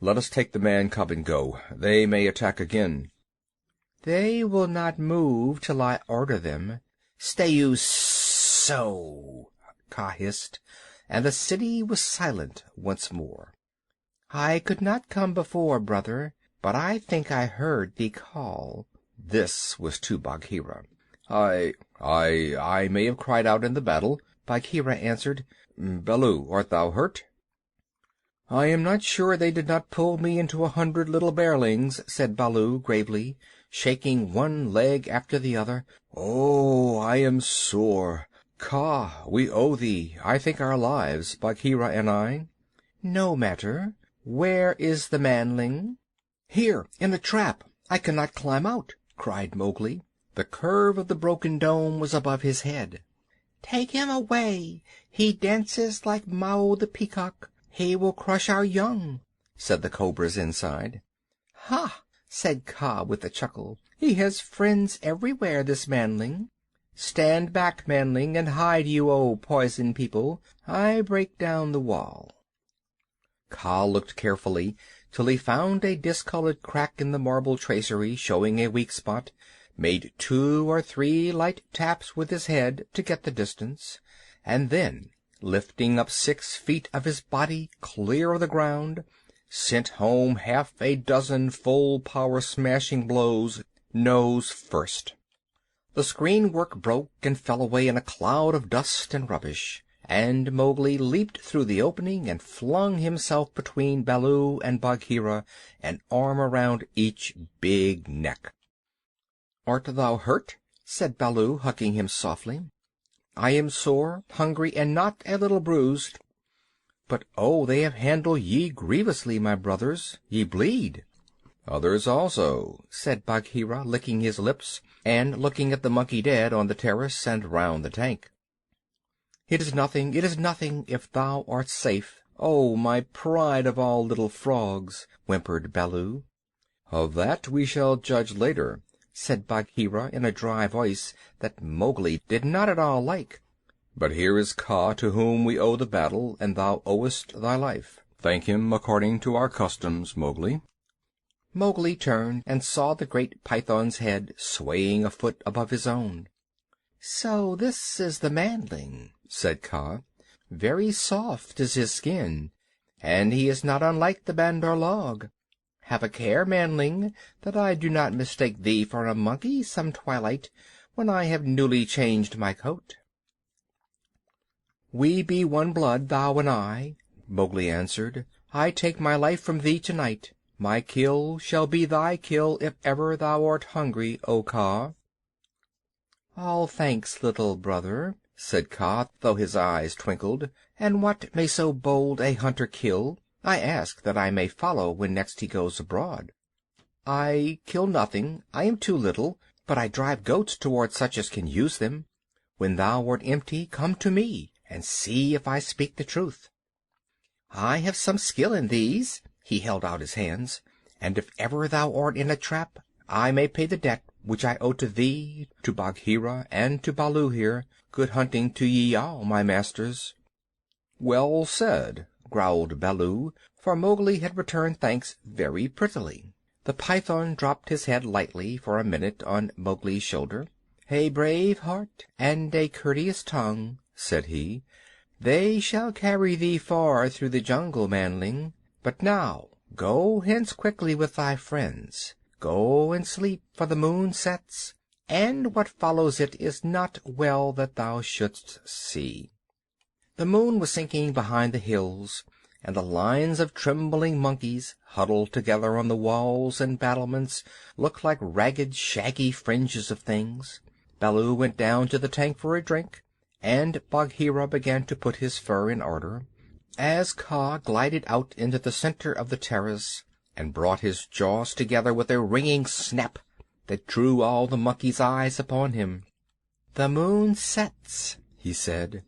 "Let us take the man-cub and go. They may attack again." "They will not move till I order them. Stay you so!" Kaa hissed, and the city was silent once more. "I could not come before, brother, but I think I heard thee call." This was to Bagheera. I may have cried out in the battle," Bagheera answered. "Baloo, art thou hurt?" "I am not sure they did not pull me into 100 little bearlings," said Baloo gravely, shaking one leg after the other. "Oh, I am sore. Kaa, we owe thee, I think, our lives, Bagheera and I." "No matter. Where is the manling?" "Here, in a trap. I cannot climb out," cried Mowgli. The curve of the broken dome was above his head. "Take him away. He dances like Mao the Peacock. He will crush our young," said the cobras inside. "Ha!" said Kaa with a chuckle. "He has friends everywhere, this manling. Stand back, manling, and hide you, O Poison People. I break down the wall." Kaa looked carefully till he found a discolored crack in the marble tracery showing a weak spot, made 2 or 3 light taps with his head to get the distance, and then, lifting up 6 feet of his body clear of the ground, sent home half a dozen full-power smashing blows, nose first. The screen work broke and fell away in a cloud of dust and rubbish, and Mowgli leaped through the opening and flung himself between Baloo and Bagheera, an arm around each big neck. "Art thou hurt?" said Baloo, hugging him softly. "I am sore, hungry, and not a little bruised. But oh, they have handled ye grievously, my brothers. Ye bleed." "Others also," said Bagheera, licking his lips and looking at the monkey dead on the terrace and round the tank. It is nothing, if thou art safe. Oh, my pride of all little frogs," whimpered Baloo. "Of that we shall judge later," said Bagheera in a dry voice that Mowgli did not at all like. "But here is Kaa, to whom we owe the battle, and thou owest thy life. Thank him according to our customs, Mowgli." Mowgli turned and saw the great python's head swaying a foot above his own. "So this is the manling," said Kaa. "Very soft is his skin, and he is not unlike the Bandar log. Have a care, manling, that I do not mistake thee for a monkey some twilight when I have newly changed my coat." "We be one blood, thou and I," Mowgli answered. "I take my life from thee tonight. My kill shall be thy kill if ever thou art hungry, O Kaa." "All thanks, little brother," said Kaa, though his eyes twinkled. "And what may so bold a hunter kill? I ask that I may follow when next he goes abroad." "I kill nothing. I am too little, but I drive goats toward such as can use them. When thou art empty, come to me, and see if I speak the truth. I have some skill in these." He held out his hands. "And if ever thou art in a trap, I may pay the debt which I owe to thee, to Bagheera, and to Baloo here. Good hunting to ye all, my masters." "Well said," growled Baloo, for Mowgli had returned thanks very prettily. The python dropped his head lightly for a minute on Mowgli's shoulder. "A brave heart and a courteous tongue," said he. "They shall carry thee far through the jungle, manling. But now go hence quickly with thy friends. Go and sleep, for the moon sets, and what follows it is not well that thou shouldst see." The moon was sinking behind the hills, and the lines of trembling monkeys, huddled together on the walls and battlements, looked like ragged, shaggy fringes of things. Baloo went down to the tank for a drink, and Bagheera began to put his fur in order, as Kaa glided out into the center of the terrace and brought his jaws together with a ringing snap that drew all the monkeys' eyes upon him. "The moon sets," he said.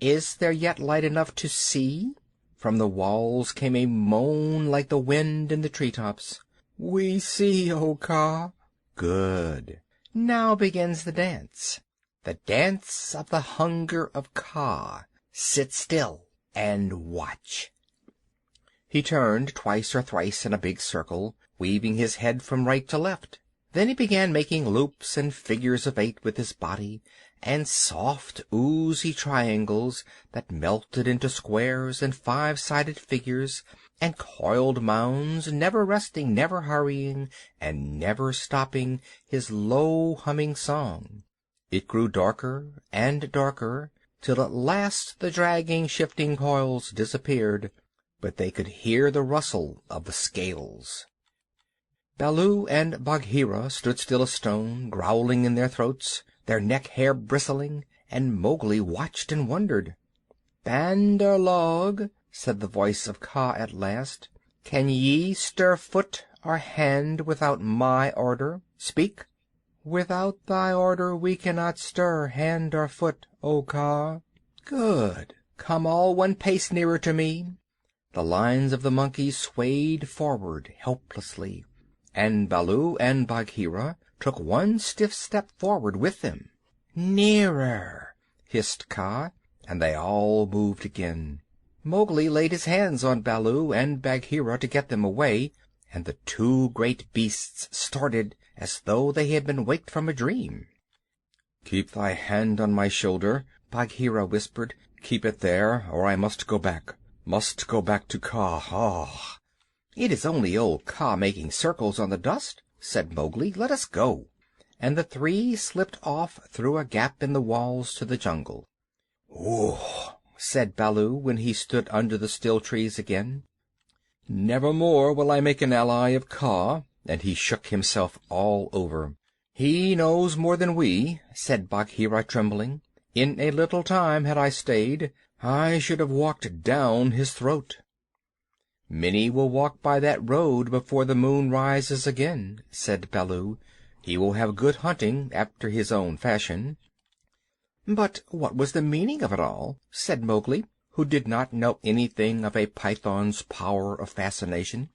"Is there yet light enough to see?" From the walls came a moan like the wind in the treetops. "We see, O Kaa." "Good. Now begins the dance. The dance of the hunger of Kaa. Sit still and watch." He turned twice or thrice in a big circle, weaving his head from right to left. Then he began making loops and figures of 8 with his body, and soft, oozy triangles that melted into squares and 5-sided figures, and coiled mounds, never resting, never hurrying, and never stopping his low humming song. It grew darker and darker, till at last the dragging, shifting coils disappeared, but they could hear the rustle of the scales. Baloo and Bagheera stood still as stone, growling in their throats, their neck hair bristling, and Mowgli watched and wondered. "Bandar log," said the voice of Kaa at last, "can ye stir foot or hand without my order? Speak." "Without thy order we cannot stir hand or foot, O Kaa." "Good. Come all one pace nearer to me." The lines of the monkeys swayed forward helplessly, and Baloo and Bagheera took one stiff step forward with them. "Nearer," hissed Kaa, and they all moved again. Mowgli laid his hands on Baloo and Bagheera to get them away, and the 2 great beasts started as though they had been waked from a dream. "Keep thy hand on my shoulder," Bagheera whispered. "Keep it there, or I must go back. Must go back to Kaa. Ah!" "It is only old Kaa making circles on the dust," said Mowgli. "Let us go." And the 3 slipped off through a gap in the walls to the jungle. "Ooh!" said Baloo, when he stood under the still trees again. "Never more will I make an ally of Kaa," and he shook himself all over. "He knows more than we," said Bagheera, trembling. "In a little time, had I stayed, I should have walked down his throat." "Many will walk by that road before the moon rises again," said Baloo. "He will have good hunting, after his own fashion." "But what was the meaning of it all?" said Mowgli, who did not know anything of a python's power of fascination.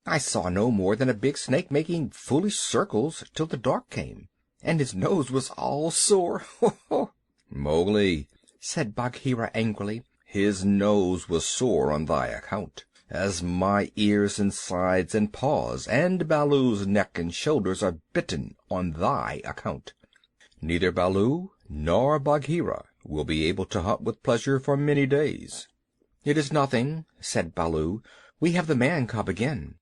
"I saw no more than a big snake making foolish circles till the dark came, and his nose was all sore. Ho ho!" "Mowgli," said Bagheera angrily, "his nose was sore on thy account, as my ears and sides and paws and Baloo's neck and shoulders are bitten on thy account. Neither Baloo nor Bagheera will be able to hunt with pleasure for many days." "It is nothing," said Baloo. "We have the man cub again."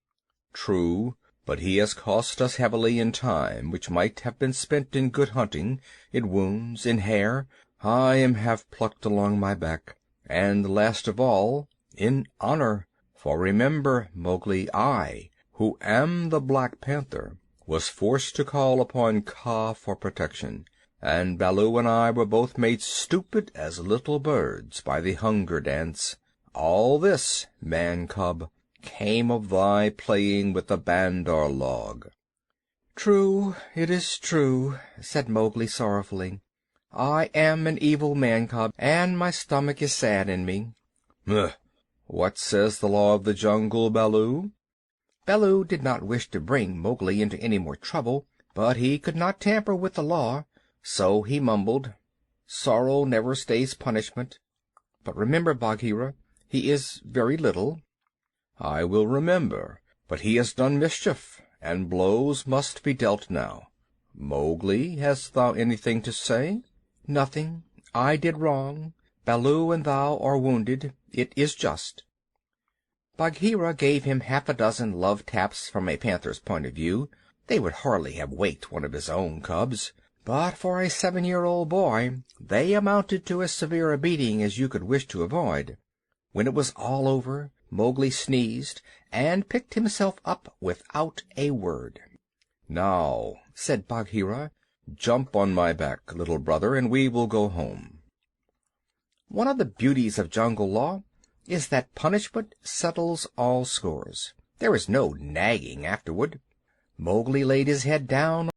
"True, but he has cost us heavily in time which might have been spent in good hunting, in wounds, in hair. I am half plucked along my back, and last of all, in honor. For remember, Mowgli, I, who am the Black Panther, was forced to call upon Kaa for protection, and Baloo and I were both made stupid as little birds by the hunger dance. All this, man cub, came of thy playing with the Bandar log." "True, it is true," said Mowgli sorrowfully. "I am an evil man cub, and my stomach is sad in me." "What says the law of the jungle, Baloo?" Baloo did not wish to bring Mowgli into any more trouble, but he could not tamper with the law, so he mumbled, "Sorrow never stays punishment. But remember, Bagheera, he is very little." "I will remember, but he has done mischief, and blows must be dealt now. Mowgli, hast thou anything to say?" "Nothing. I did wrong. Baloo and thou are wounded. It is just." Bagheera gave him half a dozen love taps from a panther's point of view. They would hardly have waked one of his own cubs, but for a 7-year-old boy they amounted to as severe a beating as you could wish to avoid. When it was all over, Mowgli sneezed and picked himself up without a word. "Now," said Bagheera, "jump on my back, little brother, and we will go home." One of the beauties of jungle law is that punishment settles all scores. There is no nagging afterward. Mowgli laid his head down